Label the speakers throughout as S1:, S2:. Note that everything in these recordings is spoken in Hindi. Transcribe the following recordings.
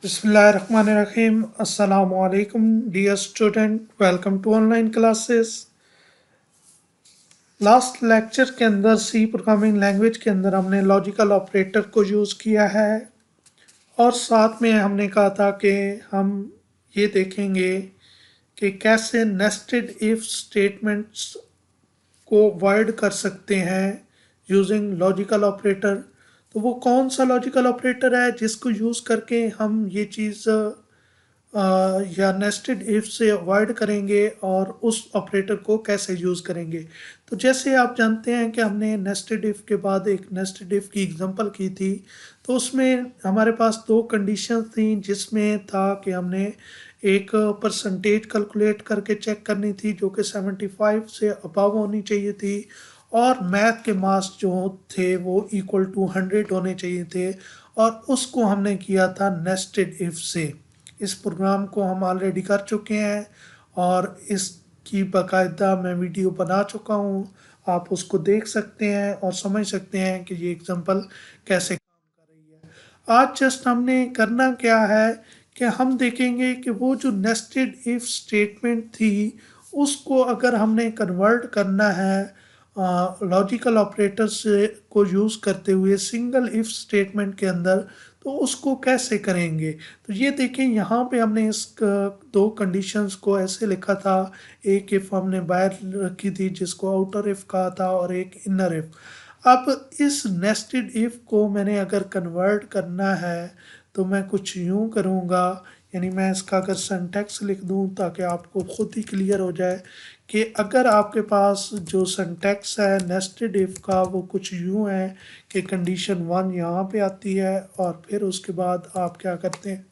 S1: Bismillahirrahmanirrahim. Assalamu alaikum, dear student. Welcome to online classes. Last lecture के अंदर सी प्रोग्रामिंग लैंग्वेज के अंदर हमने लॉजिकल ऑपरेटर को यूज़ किया है और साथ में हमने कहा था कि हम ये देखेंगे कि कैसे नेस्टेड इफ स्टेटमेंट्स को अवॉइड कर सकते हैं यूजिंग लॉजिकल ऑपरेटर। तो वो कौन सा लॉजिकल ऑपरेटर है जिसको यूज़ करके हम ये चीज़ या नेस्टेड इफ से अवॉइड करेंगे और उस ऑपरेटर को कैसे यूज़ करेंगे। तो जैसे आप जानते हैं कि हमने नेस्टेड इफ के बाद एक नेस्टेड इफ की एग्जांपल की थी, तो उसमें हमारे पास दो कंडीशन थी जिसमें था कि हमने एक परसेंटेज कैलकुलेट करके चेक करनी थी जो कि 75 से अबव होनी चाहिए थी और मैथ के मार्क्स जो थे वो इक्वल टू 100 होने चाहिए थे और उसको हमने किया था नेस्टेड इफ से। इस प्रोग्राम को हम ऑलरेडी कर चुके हैं और इसकी बाकायदा मैं वीडियो बना चुका हूँ। आप उसको देख सकते हैं और समझ सकते हैं कि ये एग्जांपल कैसे काम कर रही है। आज जस्ट हमने करना क्या है कि हम देखेंगे कि वो जो नेस्टेड इफ स्टेटमेंट थी उसको अगर हमने कन्वर्ट करना है लॉजिकल ऑपरेटर से को यूज़ करते हुए सिंगल इफ स्टेटमेंट के अंदर, तो उसको कैसे करेंगे। तो ये देखें यहाँ पे हमने इस दो कंडीशंस को ऐसे लिखा था। एक इफ हमने बाहर रखी थी जिसको आउटर इफ कहा था और एक इनर इफ। अब इस नेस्टेड इफ को मैंने अगर कन्वर्ट करना है तो मैं कुछ यूँ करूँगा, यानी मैं इसका अगर सिंटैक्स लिख दूँ ताकि आपको खुद ही क्लियर हो जाए कि अगर आपके पास जो सिंटैक्स है नेस्टेड इफ का वो कुछ यूँ है कि कंडीशन 1 यहाँ पे आती है और फिर उसके बाद आप क्या करते हैं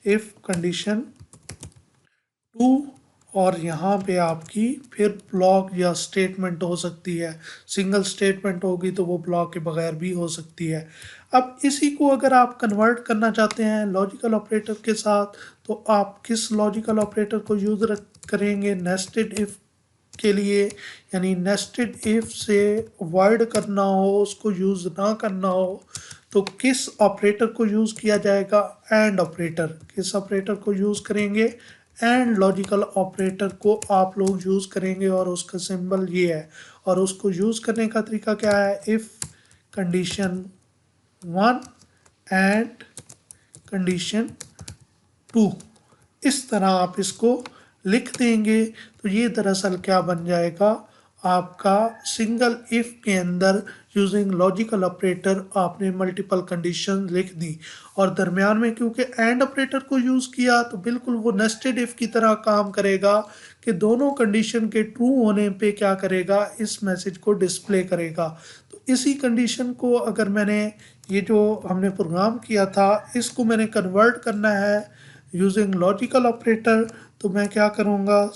S1: इफ कंडीशन 2 और यहाँ पे आपकी फिर ब्लॉक या स्टेटमेंट हो सकती है। सिंगल स्टेटमेंट होगी तो वो ब्लॉक के बगैर भी हो सकती है। अब इसी को अगर आप कन्वर्ट करना चाहते हैं लॉजिकल ऑपरेटर के साथ तो आप किस लॉजिकल ऑपरेटर को यूज़ करेंगे नेस्टेड इफ के लिए, यानी नेस्टेड इफ से अवॉइड करना हो, उसको यूज़ ना करना हो तो किस ऑपरेटर को यूज़ किया जाएगा। And operator. किस ऑपरेटर को यूज़ करेंगे, एंड लॉजिकल ऑपरेटर को आप लोग यूज़ करेंगे और उसका सिंबल ये है। और उसको यूज़ करने का तरीका क्या है, इफ़ कंडीशन 1 एंड कंडीशन 2, इस तरह आप इसको लिख देंगे तो ये दरअसल क्या बन जाएगा, आपका सिंगल इफ के अंदर यूजिंग लॉजिकल ऑपरेटर आपने मल्टीपल कंडीशन लिख दी और दरमियान में क्योंकि एंड ऑपरेटर को यूज़ किया तो बिल्कुल वो नेस्टेड इफ की तरह काम करेगा कि दोनों कंडीशन के ट्रू होने पे क्या करेगा, इस मैसेज को डिस्प्ले करेगा। तो इसी कंडीशन को अगर मैंने ये जो हमने प्रोग्राम किया था इसको मैंने कन्वर्ट करना है यूजिंग लॉजिकल ऑपरेटर, तो मैं क्या करूँगा,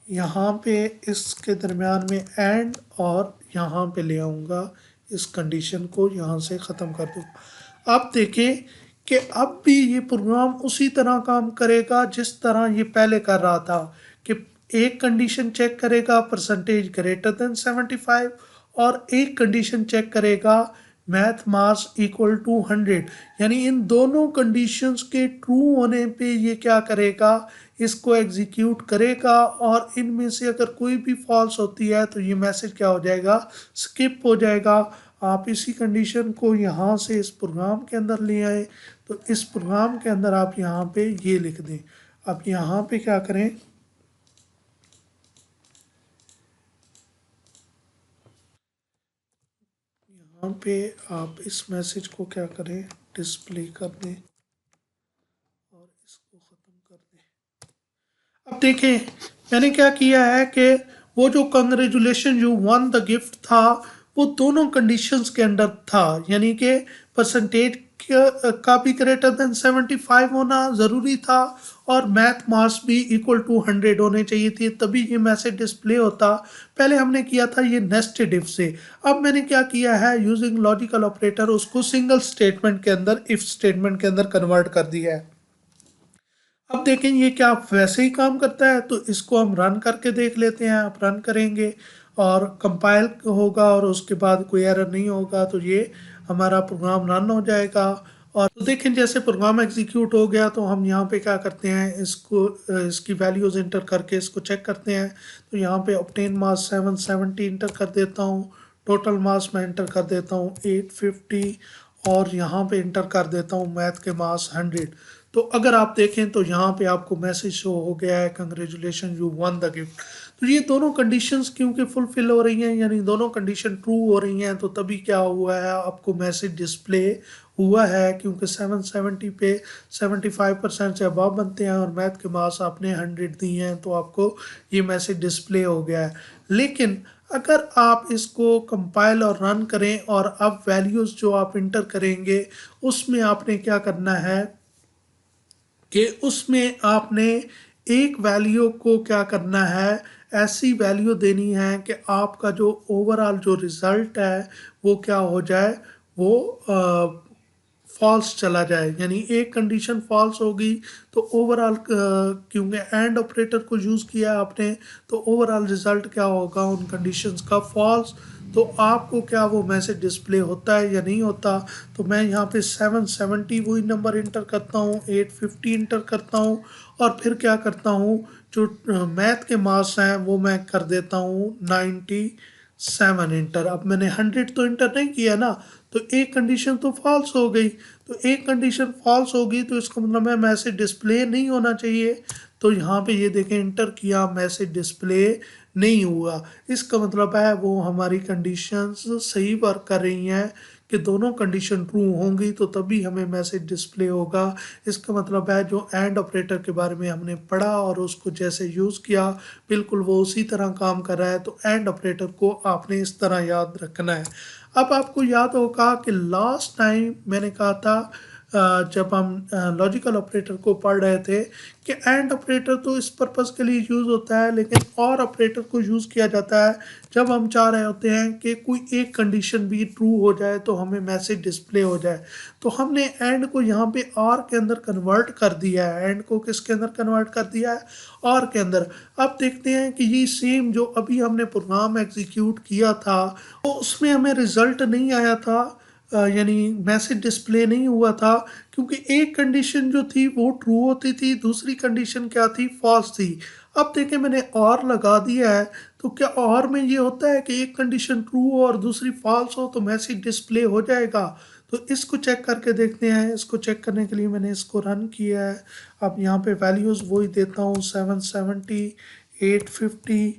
S1: यहाँ पे इसके दरमियान में एंड और यहाँ पे ले आऊँगा, इस कंडीशन को यहाँ से ख़त्म कर दूँ। अब देखें कि अब भी ये प्रोग्राम उसी तरह काम करेगा जिस तरह ये पहले कर रहा था कि एक कंडीशन चेक करेगा परसेंटेज ग्रेटर देन 75 और एक कंडीशन चेक करेगा मैथ मार्क्स इक्वल टू 100। यानी इन दोनों कंडीशंस के ट्रू होने पे ये क्या करेगा, इसको एग्जीक्यूट करेगा और इनमें से अगर कोई भी फॉल्स होती है तो ये मैसेज क्या हो जाएगा, स्किप हो जाएगा। आप इसी कंडीशन को यहाँ से इस प्रोग्राम के अंदर ले आए तो इस प्रोग्राम के अंदर आप यहाँ पे ये लिख दें। अब यहाँ पे क्या करें, यहाँ पे आप इस मैसेज को क्या करें, डिस्प्ले कर दें और इसको ख़त्म कर दें। अब देखें मैंने क्या किया है कि वो जो congratulation you one the gift था वो दोनों कंडीशंस के अंडर था, यानी कि परसेंटेज का भी ग्रेटर देन 75 होना ज़रूरी था और मैथ मार्क्स भी इक्वल टू 100 होने चाहिए थे, तभी ये मैसेज डिस्प्ले होता। पहले हमने किया था ये नेस्टेड इफ से, अब मैंने क्या किया है यूजिंग लॉजिकल ऑपरेटर उसको सिंगल स्टेटमेंट के अंदर, इफ स्टेटमेंट के अंदर कन्वर्ट कर दिया है। अब देखें ये क्या वैसे ही काम करता है, तो इसको हम रन करके देख लेते हैं। आप रन करेंगे और कंपाइल होगा और उसके बाद कोई एरर नहीं होगा तो ये हमारा प्रोग्राम रन हो जाएगा और तो देखें जैसे प्रोग्राम एग्जीक्यूट हो गया तो हम यहाँ पे क्या करते हैं, इसको इसकी वैल्यूज़ इंटर करके इसको चेक करते हैं। तो यहाँ पे ऑब्टेन मास 770 इंटर कर देता हूँ, टोटल मास मैं इंटर कर देता हूँ 850 और यहाँ पे इंटर कर देता हूँ मैथ के मास 100। तो अगर आप देखें तो यहाँ पे आपको मैसेज शो हो गया है, congratulation you one the gift. तो ये दोनों कंडीशंस क्योंकि फुलफिल हो रही हैं, यानी दोनों कंडीशन ट्रू हो रही हैं, तो तभी क्या हुआ है, आपको मैसेज डिस्प्ले हुआ है। क्योंकि 770 पे 75% से अबव बनते हैं और मैथ के मार्क्स आपने 100 दिए हैं, तो आपको ये मैसेज डिस्प्ले हो गया है। लेकिन अगर आप इसको कंपाइल और रन करें और अब वैल्यूज़ जो आप इंटर करेंगे उसमें आपने क्या करना है कि उसमें आपने एक वैल्यू को क्या करना है, ऐसी वैल्यू देनी है कि आपका जो ओवरऑल जो रिज़ल्ट है वो क्या हो जाए, वो फॉल्स चला जाए। यानी एक कंडीशन फॉल्स होगी तो ओवरऑल, क्योंकि एंड ऑपरेटर को यूज़ किया आपने, तो ओवरऑल रिज़ल्ट क्या होगा उन कंडीशंस का, फॉल्स। तो आपको क्या वो मैसेज डिस्प्ले होता है या नहीं होता। तो मैं यहाँ पे 770 वही नंबर इंटर करता हूँ, 850 इंटर करता हूँ और फिर क्या करता हूँ, जो मैथ के मार्क्स हैं वो मैं कर देता हूँ 97 इंटर। अब मैंने 100 तो इंटर नहीं किया ना, तो एक कंडीशन तो फॉल्स हो गई। तो एक कंडीशन फॉल्स होगी तो इसका मतलब है मैसेज डिस्प्ले नहीं होना चाहिए। तो यहाँ पे ये देखें इंटर किया, मैसेज डिस्प्ले नहीं हुआ। इसका मतलब है वो हमारी कंडीशंस सही वर्क कर रही हैं कि दोनों कंडीशन ट्रू होंगी तो तभी हमें मैसेज डिस्प्ले होगा। इसका मतलब है जो एंड ऑपरेटर के बारे में हमने पढ़ा और उसको जैसे यूज़ किया बिल्कुल वो उसी तरह काम कर रहा है। तो एंड ऑपरेटर को आपने इस तरह याद रखना है। अब आपको याद होगा कि लास्ट टाइम मैंने कहा था, जब हम लॉजिकल ऑपरेटर को पढ़ रहे थे, कि एंड ऑपरेटर तो इस पर्पज़ के लिए यूज़ होता है, लेकिन और ऑपरेटर को यूज़ किया जाता है जब हम चाह रहे होते हैं कि कोई एक कंडीशन भी ट्रू हो जाए तो हमें मैसेज डिस्प्ले हो जाए। तो हमने एंड को यहाँ पे और के अंदर कन्वर्ट कर दिया है। एंड को किसके अंदर कन्वर्ट कर दिया है, और के अंदर। अब देखते हैं कि ये सेम जो अभी हमने प्रोग्राम एग्जीक्यूट किया था तो उसमें हमें रिजल्ट नहीं आया था, यानी मैसेज डिस्प्ले नहीं हुआ था, क्योंकि एक कंडीशन जो थी वो ट्रू होती थी, दूसरी कंडीशन क्या थी, फॉल्स थी। अब देखें मैंने और लगा दिया है, तो क्या और में ये होता है कि एक कंडीशन ट्रू हो और दूसरी फॉल्स हो तो मैसेज डिस्प्ले हो जाएगा। तो इसको चेक करके देखते हैं। इसको चेक करने के लिए मैंने इसको रन किया है। अब यहाँ पे वैल्यूज़ वही देता हूँ 770, 850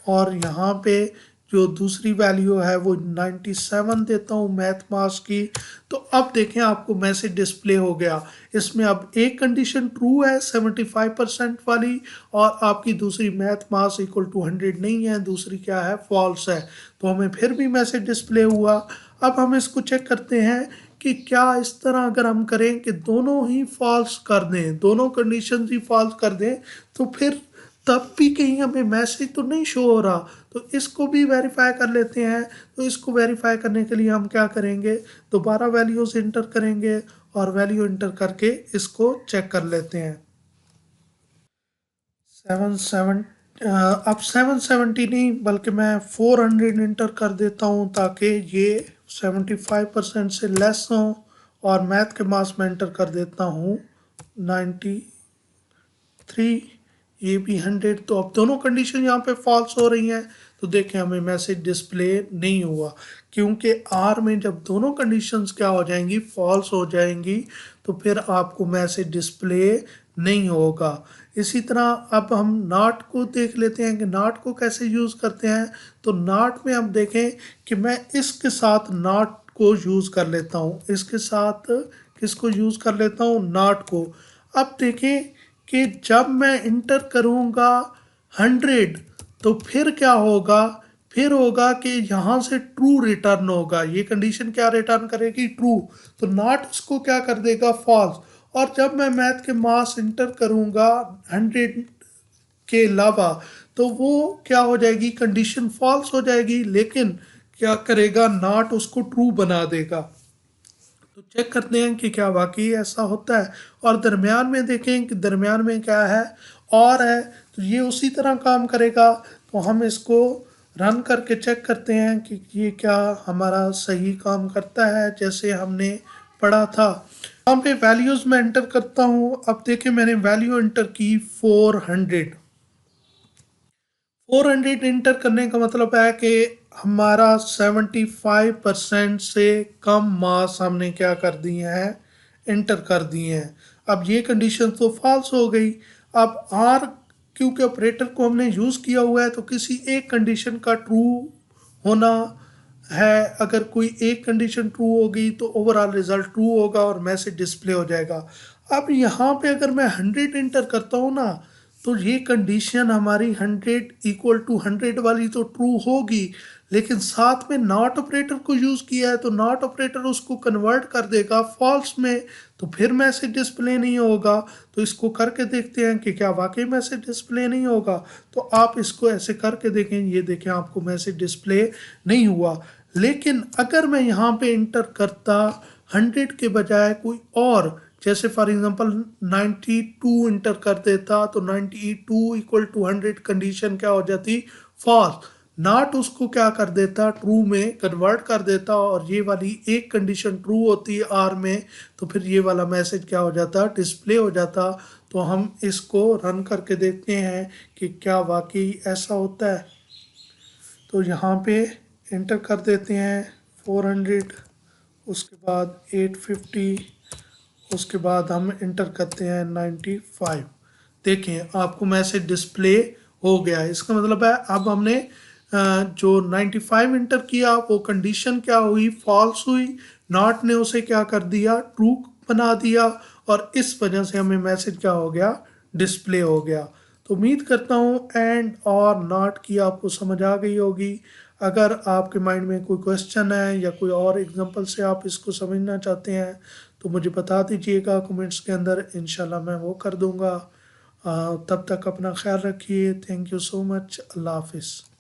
S1: और यहाँ पे जो दूसरी वैल्यू है वो 97 देता हूँ मैथ मार्क्स की। तो अब देखें आपको मैसेज डिस्प्ले हो गया। इसमें अब एक कंडीशन ट्रू है 75% वाली और आपकी दूसरी मैथ मार्क्स इक्वल टू 100 नहीं है, दूसरी क्या है, फॉल्स है। तो हमें फिर भी मैसेज डिस्प्ले हुआ। अब हम इसको चेक करते हैं कि क्या इस तरह अगर हम करें कि दोनों ही फॉल्स कर दें, दोनों कंडीशन ही फॉल्स कर दें, तो फिर तब भी कहीं हमें मैसेज तो नहीं शो हो रहा। तो इसको भी वेरीफाई कर लेते हैं। तो इसको वेरीफाई करने के लिए हम क्या करेंगे, दोबारा वैल्यूज़ इंटर करेंगे और वैल्यू इंटर करके इसको चेक कर लेते हैं। 7 अब 770 नहीं बल्कि मैं 400 इंटर कर देता हूँ ताकि ये 75% से लेस हो। और मैथ के मार्क्स में इंटर कर देता हूँ 93, ये भी 100। तो अब दोनों कंडीशन यहाँ पे फॉल्स हो रही हैं। तो देखें हमें मैसेज डिस्प्ले नहीं हुआ, क्योंकि आर में जब दोनों कंडीशंस क्या हो जाएंगी, फॉल्स हो जाएंगी, तो फिर आपको मैसेज डिस्प्ले नहीं होगा। इसी तरह अब हम नॉट को देख लेते हैं कि नॉट को कैसे यूज़ करते हैं। तो नॉट में हम देखें कि मैं इसके साथ नॉट को यूज़ कर लेता हूँ, इसके साथ किसको यूज़ कर लेता हूँ, नॉट को। अब देखें कि जब मैं इंटर करूँगा 100 तो फिर क्या होगा, फिर होगा कि यहाँ से ट्रू रिटर्न होगा। ये कंडीशन क्या रिटर्न करेगी, ट्रू। तो नॉट इसको क्या कर देगा, फॉल्स। और जब मैं मैथ के मार्क्स इंटर करूँगा 100 के अलावा तो वो क्या हो जाएगी, कंडीशन फॉल्स हो जाएगी, लेकिन क्या करेगा, नॉट उसको ट्रू बना देगा। तो चेक करते हैं कि क्या वाकई ऐसा होता है। और दरमियान में देखें कि दरमियान में क्या है, और है, तो ये उसी तरह काम करेगा। तो हम इसको रन करके चेक करते हैं कि ये क्या हमारा सही काम करता है जैसे हमने पढ़ा था। यहाँ पे वैल्यूज़ मैं एंटर करता हूँ। अब देखिए मैंने वैल्यू एंटर की 400। 400 इंटर करने का मतलब है कि हमारा 75% से कम मास हमने क्या कर दिए हैं, इंटर कर दिए हैं। अब ये कंडीशन तो फॉल्स हो गई। अब आर क्योंकि ऑपरेटर को हमने यूज़ किया हुआ है तो किसी एक कंडीशन का ट्रू होना है। अगर कोई एक कंडीशन ट्रू होगी तो ओवरऑल रिजल्ट ट्रू होगा और मैसेज डिस्प्ले हो जाएगा। अब यहाँ पे अगर मैं 100 इंटर करता हूँ ना, तो ये कंडीशन हमारी 100 इक्वल टू 100 वाली तो ट्रू होगी, लेकिन साथ में नॉट ऑपरेटर को यूज़ किया है तो नॉट ऑपरेटर उसको कन्वर्ट कर देगा फॉल्स में, तो फिर मैसेज डिस्प्ले नहीं होगा। तो इसको करके देखते हैं कि क्या वाकई मैसेज डिस्प्ले नहीं होगा। तो आप इसको ऐसे करके देखें, ये देखें आपको मैसेज डिस्प्ले नहीं हुआ। लेकिन अगर मैं यहाँ पे इंटर करता 100 के बजाय कोई और, जैसे फॉर एग्जांपल 92 इंटर कर देता, तो 92 इक्वल टू 100 कंडीशन क्या हो जाती, फॉल्स। नॉट उसको क्या कर देता, ट्रू में कन्वर्ट कर देता, और ये वाली एक कंडीशन ट्रू होती है आर में, तो फिर ये वाला मैसेज क्या हो जाता, डिस्प्ले हो जाता। तो हम इसको रन करके देखते हैं कि क्या वाकई ऐसा होता है। तो यहाँ पे इंटर कर देते हैं 400, उसके बाद 850, उसके बाद हम इंटर करते हैं 95। देखें आपको मैसेज डिस्प्ले हो गया है। इसका मतलब है अब हमने जो 95 इंटर किया वो कंडीशन क्या हुई, फॉल्स हुई। नॉट ने उसे क्या कर दिया, ट्रू बना दिया, और इस वजह से हमें मैसेज क्या हो गया, डिस्प्ले हो गया। तो उम्मीद करता हूँ एंड और नॉट की आपको समझ आ गई होगी। अगर आपके माइंड में कोई क्वेश्चन है या कोई और एग्जांपल से आप इसको समझना चाहते हैं तो मुझे बता दीजिएगा कमेंट्स के अंदर, इंशाल्लाह मैं वो कर दूंगा। तब तक अपना ख्याल रखिए। Thank you so much. अल्लाह हाफिज़।